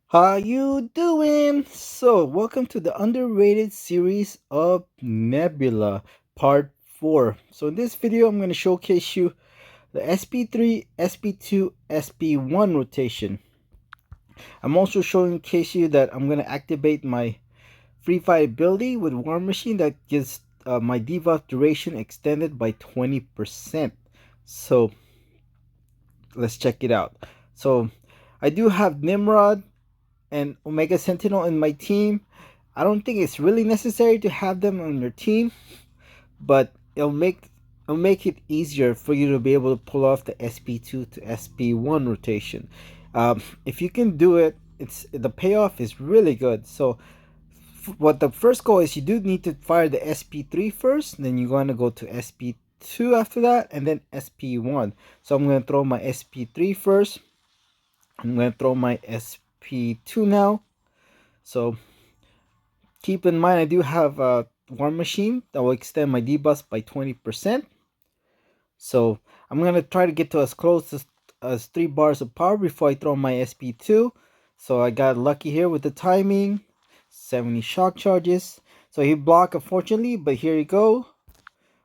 How you doing? So, welcome to the underrated series of Nebula Part 4. So, in this video, I'm going to showcase you the Sp3, Sp2, Sp1 rotation. I'm also showcase you that I'm going to activate my free fight ability with War Machine that gives my debuff duration extended by 20%. So, let's check it out. So, I do have Nimrod and Omega Sentinel in my team. I don't think it's really necessary to have them on your team, but it'll make it easier for you to be able to pull off the Sp2 to Sp1 rotation. If you can do it, it's the payoff is really good. So what the first goal is, you do need to fire the Sp3 first, then you're going to go to Sp2 after that, and then Sp1. So I'm going to throw my Sp3 first. I'm going to throw my Sp2 now. So keep in mind, I do have a War Machine that will extend my debuffs by 20%. So I'm going to try to get to as close as 3 bars of power before I throw my Sp2. So I got lucky here with the timing. 70 shock charges. So he blocked, unfortunately, but here you go.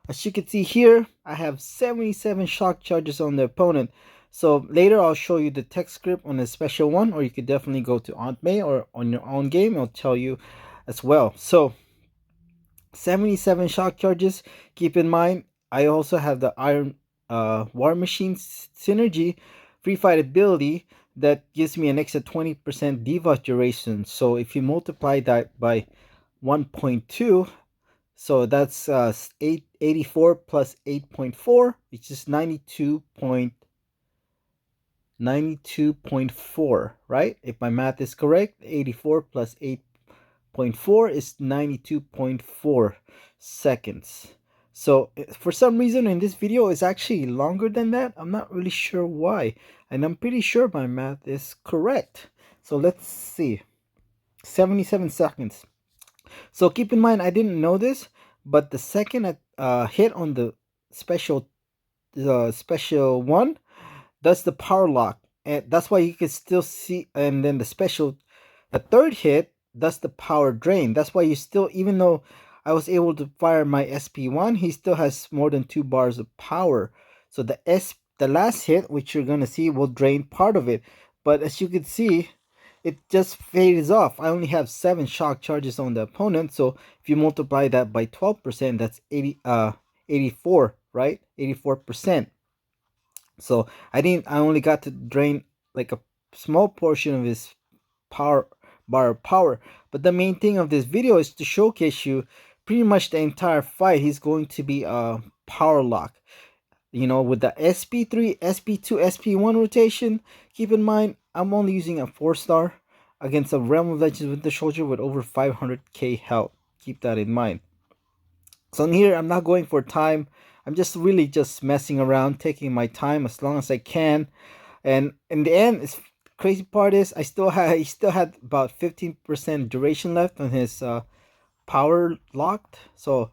As you can see here, I have 77 shock charges on the opponent. So later I'll show you the text script on the special one, or you could definitely go to Aunt May or on your own game. I'll tell you as well. So 77 shock charges. Keep in mind, I also have the Iron War Machine Synergy free fight ability that gives me an extra 20% debuff duration. So if you multiply that by 1.2, so that's 84 plus 8.4, which is 92.4, right? If my math is correct, 84 plus 8.4 is 92.4 seconds. So for some reason in this video it's actually longer than that. I'm not really sure why, and I'm pretty sure my math is correct. So let's see. 77 seconds. So keep in mind, I didn't know this, but the second hit on the special one, that's the power lock, and that's why you can still see. And then the third hit, that's the power drain. That's why you still, even though I was able to fire my Sp1, he still has more than 2 bars of power. So the last hit, which you're gonna see, will drain part of it. But as you can see, it just fades off. I only have 7 shock charges on the opponent. So if you multiply that by 12%, that's 84, right? 84%. So I only got to drain like a small portion of his power bar of power. But the main thing of this video is to showcase you pretty much the entire fight. He's going to be a power lock. You know, with the Sp3, Sp2, Sp1 rotation, keep in mind I'm only using a 4-star against a Realm of Legends Winter Soldier with over 500k health. Keep that in mind. So in here, I'm not going for time. I'm just really just messing around, taking my time as long as I can. And in the end, the crazy part is he still had about 15% duration left on his power locked. So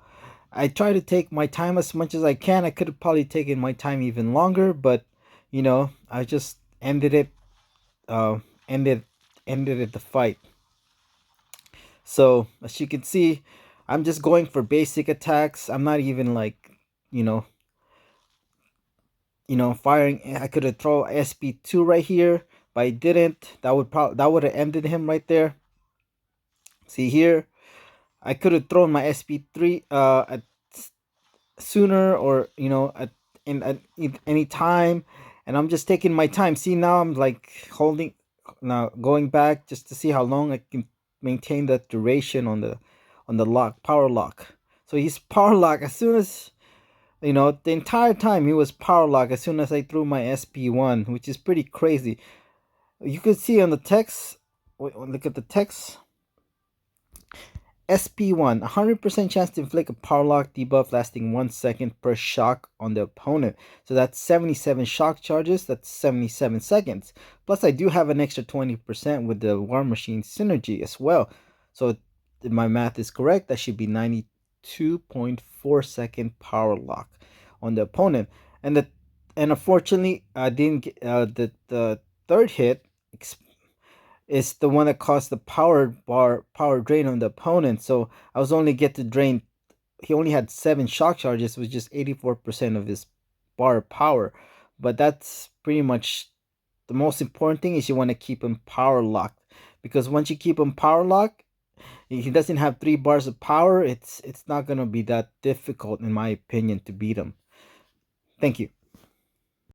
I try to take my time as much as I can. I could have probably taken my time even longer, but you know, I just ended it. Uh, ended ended it the fight. So as you can see, I'm just going for basic attacks. I'm not even like, you know, firing. I could have thrown Sp2 right here, but I didn't. That would have ended him right there. See here, I could have thrown my Sp3 at sooner, or at any time, and I'm just taking my time. See, now I'm like holding, now going back just to see how long I can maintain that duration on the lock, power lock. So he's power lock as soon as, the entire time he was power lock as soon as I threw my Sp1, which is pretty crazy. You could see on the text, look at the text. Sp1, 100% chance to inflict a power lock debuff lasting 1 second per shock on the opponent. So that's 77 shock charges, that's 77 seconds. Plus I do have an extra 20% with the War Machine Synergy as well. So if my math is correct, that should be 92.4-second power lock on the opponent. And unfortunately, I didn't get the third hit is the one that caused the power drain on the opponent. So I was only get to drain. He only had 7 shock charges, which is 84% of his bar power. But that's pretty much the most important thing, is you want to keep him power locked, because once you keep him power locked, he doesn't have 3 bars of power. It's not gonna be that difficult, in my opinion, to beat him. Thank you.